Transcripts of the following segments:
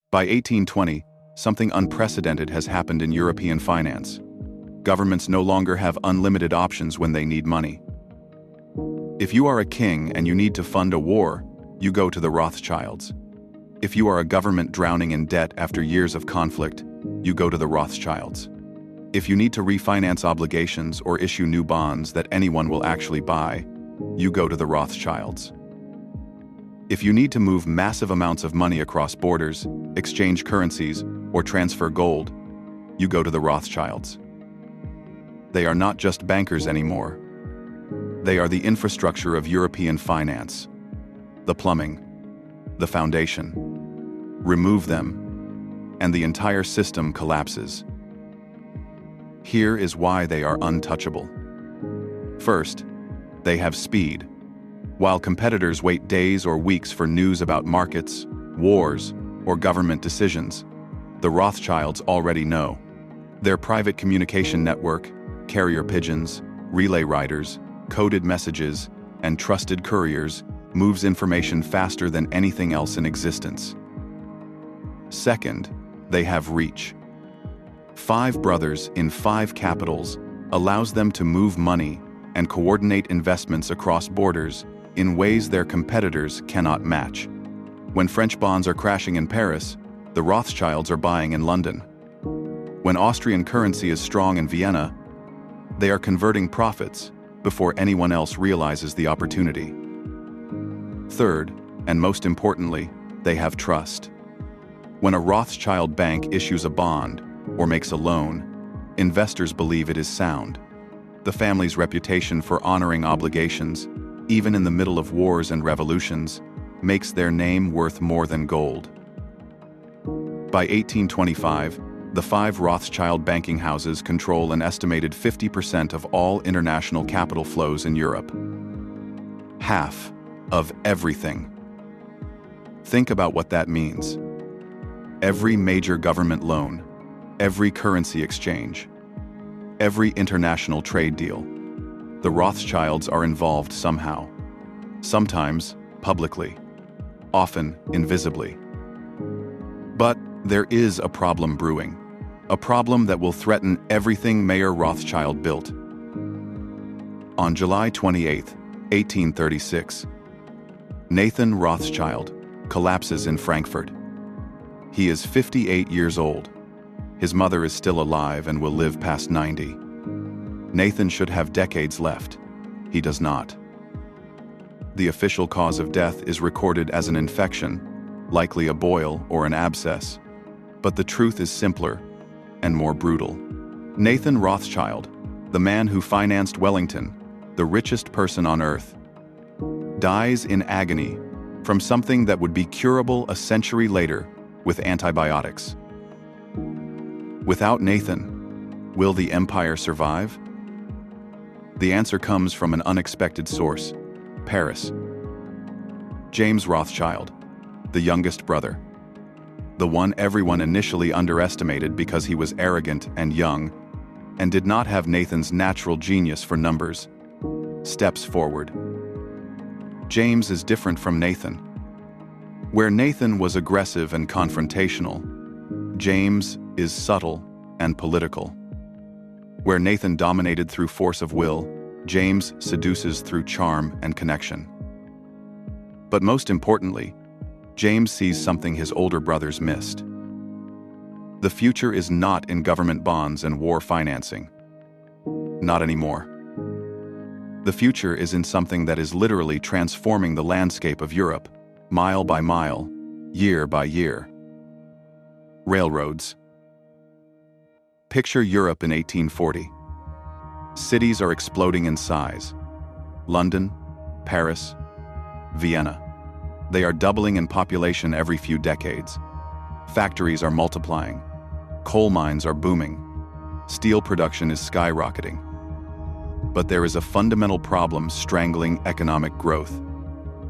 By 1820, something unprecedented has happened in European finance. Governments no longer have unlimited options when they need money. If you are a king and you need to fund a war, you go to the Rothschilds. If you are a government drowning in debt after years of conflict, you go to the Rothschilds. If you need to refinance obligations or issue new bonds that anyone will actually buy, you go to the Rothschilds. If you need to move massive amounts of money across borders, exchange currencies, or transfer gold, you go to the Rothschilds. They are not just bankers anymore. They are the infrastructure of European finance, the plumbing, the foundation. Remove them, and the entire system collapses. Here is why they are untouchable. First, they have speed. While competitors wait days or weeks for news about markets, wars, or government decisions, the Rothschilds already know. Their private communication network, carrier pigeons, relay riders, coded messages, and trusted couriers moves information faster than anything else in existence. Second, they have reach. 5 brothers in 5 capitals allows them to move money and coordinate investments across borders in ways their competitors cannot match. When French bonds are crashing in Paris, the Rothschilds are buying in London. When Austrian currency is strong in Vienna, they are converting profits before anyone else realizes the opportunity. Third, and most importantly, they have trust. When a Rothschild bank issues a bond or makes a loan, investors believe it is sound. The family's reputation for honoring obligations, even in the middle of wars and revolutions, makes their name worth more than gold. By 1825, the 5 Rothschild banking houses control an estimated 50% of all international capital flows in Europe. Half of everything. Think about what that means. Every major government loan, every currency exchange, every international trade deal. The Rothschilds are involved somehow. Sometimes publicly, often invisibly. But there is a problem brewing. A problem that will threaten everything Mayor Rothschild built. On July 28, 1836, Nathan Rothschild collapses in Frankfurt. He is 58 years old. His mother is still alive and will live past 90. Nathan should have decades left. He does not. The official cause of death is recorded as an infection, likely a boil or an abscess. But the truth is simpler and more brutal. Nathan Rothschild, the man who financed Wellington, the richest person on earth, dies in agony from something that would be curable a century later with antibiotics. Without Nathan, will the empire survive? The answer comes from an unexpected source: Paris. James Rothschild, the youngest brother, the one everyone initially underestimated because he was arrogant and young and did not have Nathan's natural genius for numbers, steps forward. James is different from Nathan. Where Nathan was aggressive and confrontational, James is subtle and political. Where Nathan dominated through force of will, James seduces through charm and connection. But most importantly, James sees something his older brothers missed. The future is not in government bonds and war financing. Not anymore. The future is in something that is literally transforming the landscape of Europe, mile by mile, year by year. Railroads. Picture Europe in 1840. Cities are exploding in size. London, Paris, Vienna. They are doubling in population every few decades. Factories are multiplying. Coal mines are booming. Steel production is skyrocketing. But there is a fundamental problem strangling economic growth.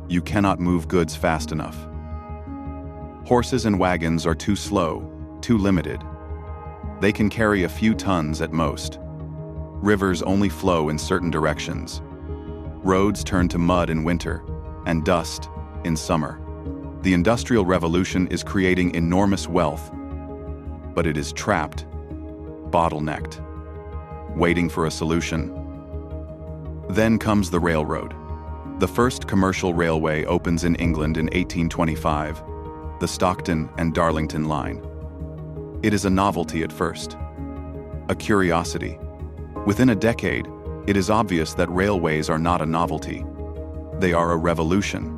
You cannot move goods fast enough. Horses and wagons are too slow, too limited. They can carry a few tons at most. Rivers only flow in certain directions. Roads turn to mud in winter and dust in summer. The Industrial Revolution is creating enormous wealth, but it is trapped, bottlenecked, waiting for a solution. Then comes the railroad. The first commercial railway opens in England in 1825, the Stockton and Darlington Line. It is a novelty at first, a curiosity. Within a decade, it is obvious that railways are not a novelty. They are a revolution.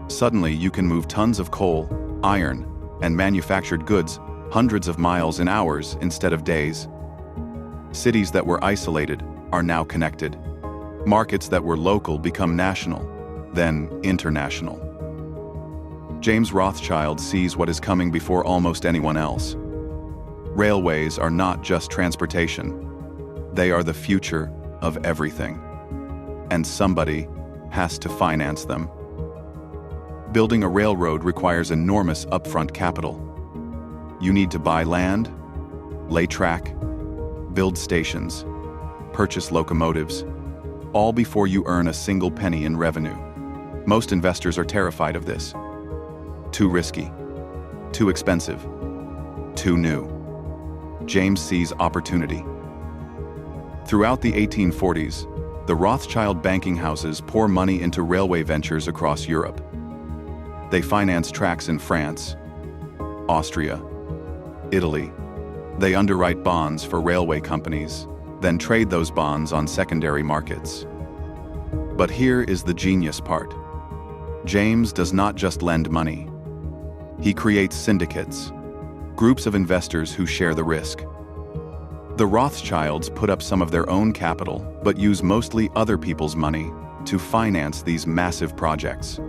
Suddenly, you can move tons of coal, iron, and manufactured goods hundreds of miles in hours instead of days. Cities that were isolated are now connected. Markets that were local become national, then international. James Rothschild sees what is coming before almost anyone else. Railways are not just transportation. They are the future of everything. And somebody has to finance them. Building a railroad requires enormous upfront capital. You need to buy land, lay track, build stations, purchase locomotives, all before you earn a single penny in revenue. Most investors are terrified of this. Too risky, too expensive, too new. James sees opportunity. Throughout the 1840s, the Rothschild banking houses pour money into railway ventures across Europe. They finance tracks in France, Austria, Italy. They underwrite bonds for railway companies, then trade those bonds on secondary markets. But here is the genius part. James does not just lend money. He creates syndicates, groups of investors who share the risk. The Rothschilds put up some of their own capital, but use mostly other people's money to finance these massive projects.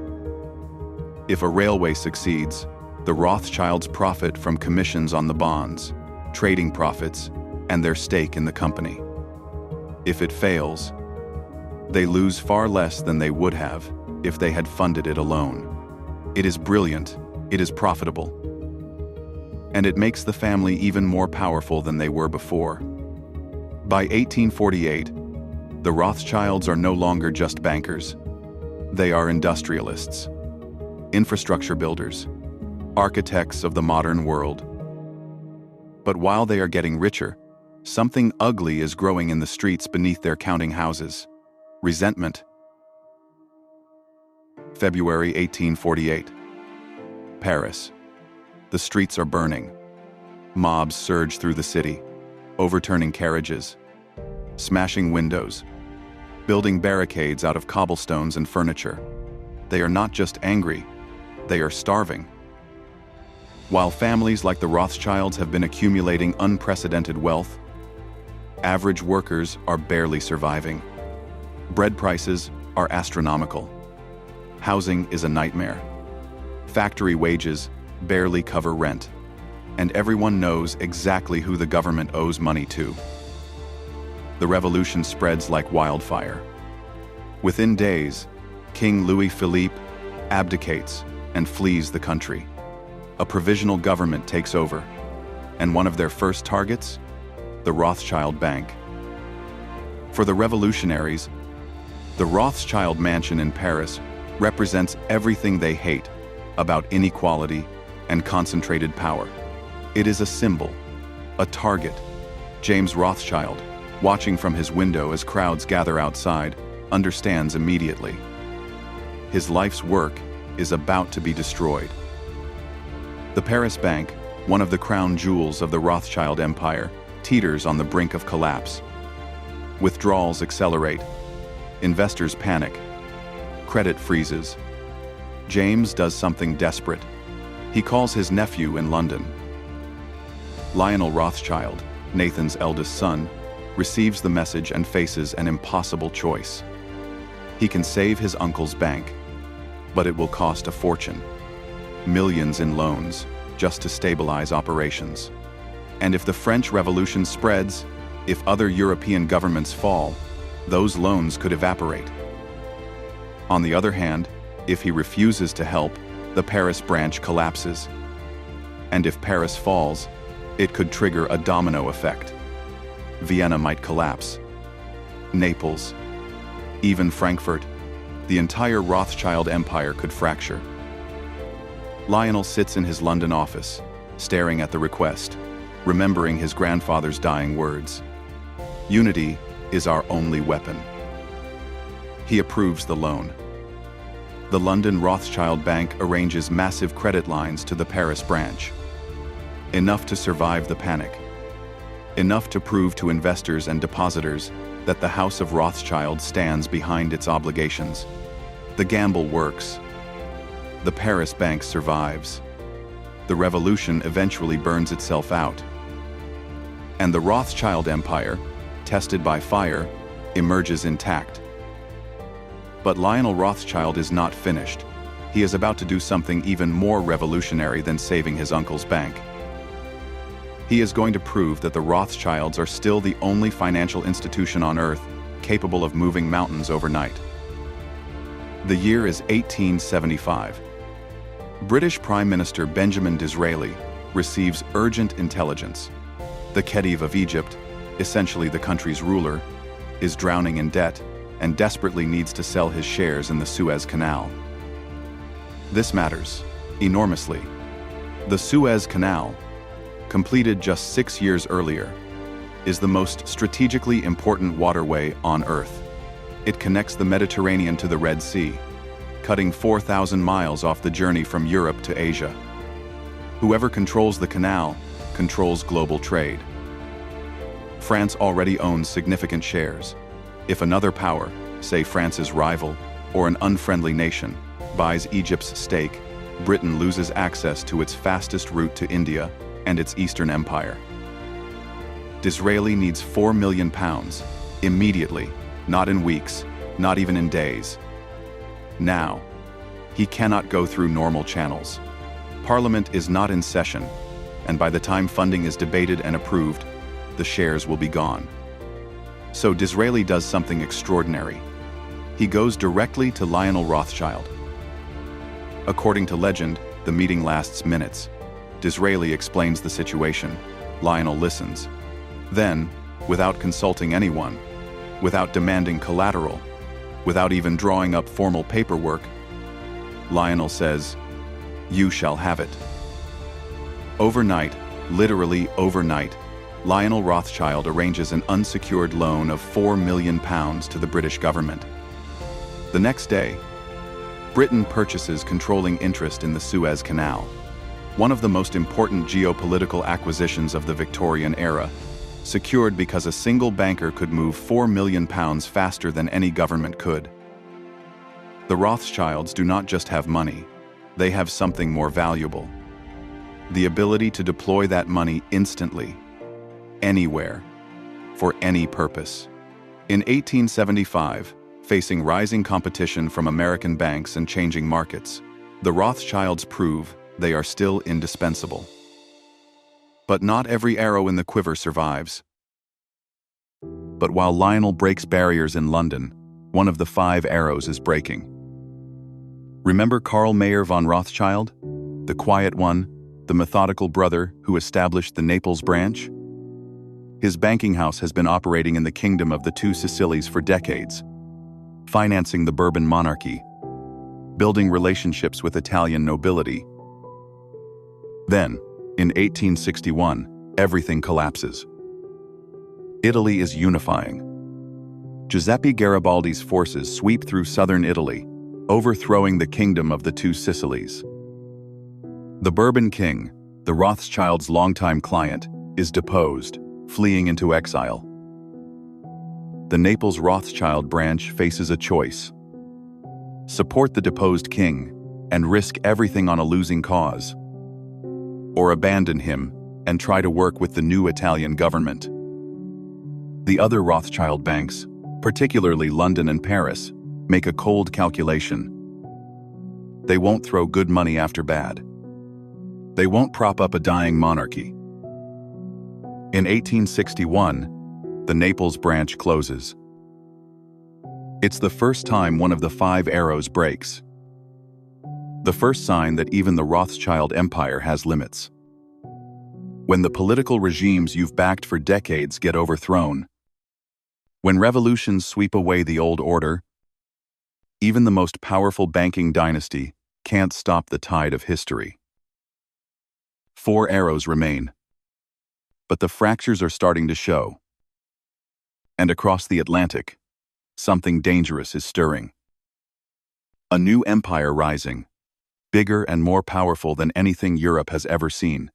If a railway succeeds, the Rothschilds profit from commissions on the bonds, trading profits, and their stake in the company. If it fails, they lose far less than they would have if they had funded it alone. It is brilliant, it is profitable, and it makes the family even more powerful than they were before. By 1848, the Rothschilds are no longer just bankers. They are industrialists, infrastructure builders, architects of the modern world. But while they are getting richer, something ugly is growing in the streets beneath their counting houses. Resentment. February 1848. Paris. The streets are burning. Mobs surge through the city, overturning carriages, smashing windows, building barricades out of cobblestones and furniture. They are not just angry, they are starving. While families like the Rothschilds have been accumulating unprecedented wealth, average workers are barely surviving. Bread prices are astronomical. Housing is a nightmare. Factory wages barely cover rent, and everyone knows exactly who the government owes money to. The revolution spreads like wildfire. Within days, King Louis Philippe abdicates and flees the country. A provisional government takes over, and one of their first targets? The Rothschild Bank. For the revolutionaries, the Rothschild mansion in Paris represents everything they hate about inequality and concentrated power. It is a symbol, a target. James Rothschild, watching from his window as crowds gather outside, understands immediately. His life's work is about to be destroyed. The Paris Bank, one of the crown jewels of the Rothschild Empire, teeters on the brink of collapse. Withdrawals accelerate. Investors panic. Credit freezes. James does something desperate. He calls his nephew in London. Lionel Rothschild, Nathan's eldest son, receives the message and faces an impossible choice. He can save his uncle's bank, but it will cost a fortune. Millions in loans, just to stabilize operations. And if the French Revolution spreads, if other European governments fall, those loans could evaporate. On the other hand, if he refuses to help, the Paris branch collapses. And if Paris falls, it could trigger a domino effect. Vienna might collapse. Naples, even Frankfurt, the entire Rothschild empire could fracture. Lionel sits in his London office, staring at the request, remembering his grandfather's dying words. Unity is our only weapon. He approves the loan. The London Rothschild Bank arranges massive credit lines to the Paris branch. Enough to survive the panic. Enough to prove to investors and depositors that the House of Rothschild stands behind its obligations. The gamble works. The Paris bank survives. The revolution eventually burns itself out. And the Rothschild empire, tested by fire, emerges intact. But Lionel Rothschild is not finished. He is about to do something even more revolutionary than saving his uncle's bank. He is going to prove that the Rothschilds are still the only financial institution on Earth capable of moving mountains overnight. The year is 1875. British Prime Minister Benjamin Disraeli receives urgent intelligence. The Khedive of Egypt, essentially the country's ruler, is drowning in debt and desperately needs to sell his shares in the Suez Canal. This matters enormously. The Suez Canal, completed just 6 years earlier, is the most strategically important waterway on Earth. It connects the Mediterranean to the Red Sea, cutting 4,000 miles off the journey from Europe to Asia. Whoever controls the canal controls global trade. France already owns significant shares. If another power, say France's rival or an unfriendly nation, buys Egypt's stake, Britain loses access to its fastest route to India and its Eastern Empire. Disraeli needs £4 million, immediately, not in weeks, not even in days. Now, he cannot go through normal channels. Parliament is not in session, and by the time funding is debated and approved, the shares will be gone. So Disraeli does something extraordinary. He goes directly to Lionel Rothschild. According to legend, the meeting lasts minutes. Disraeli explains the situation. Lionel listens. Then, without consulting anyone, without demanding collateral, without even drawing up formal paperwork, Lionel says, "You shall have it." Overnight, literally overnight, Lionel Rothschild arranges an unsecured loan of £4 million to the British government. The next day, Britain purchases controlling interest in the Suez Canal, one of the most important geopolitical acquisitions of the Victorian era, secured because a single banker could move £4 million faster than any government could. The Rothschilds do not just have money, they have something more valuable. The ability to deploy that money instantly, anywhere, for any purpose. In 1875, facing rising competition from American banks and changing markets, the Rothschilds prove they are still indispensable. But not every arrow in the quiver survives. But while Lionel breaks barriers in London, one of the 5 arrows is breaking. Remember Karl Mayer von Rothschild, the quiet one, the methodical brother who established the Naples branch? His banking house has been operating in the Kingdom of the Two Sicilies for decades, financing the Bourbon monarchy, building relationships with Italian nobility. Then, in 1861, everything collapses. Italy is unifying. Giuseppe Garibaldi's forces sweep through southern Italy, overthrowing the Kingdom of the Two Sicilies. The Bourbon king, the Rothschilds' longtime client, is deposed, fleeing into exile. The Naples Rothschild branch faces a choice: support the deposed king and risk everything on a losing cause, or abandon him and try to work with the new Italian government. The other Rothschild banks, particularly London and Paris, make a cold calculation. They won't throw good money after bad. They won't prop up a dying monarchy. In 1861, the Naples branch closes. It's the first time one of the 5 arrows breaks. The first sign that even the Rothschild empire has limits. When the political regimes you've backed for decades get overthrown, when revolutions sweep away the old order, even the most powerful banking dynasty can't stop the tide of history. 4 arrows remain. But the fractures are starting to show. And across the Atlantic, something dangerous is stirring. A new empire rising, bigger and more powerful than anything Europe has ever seen.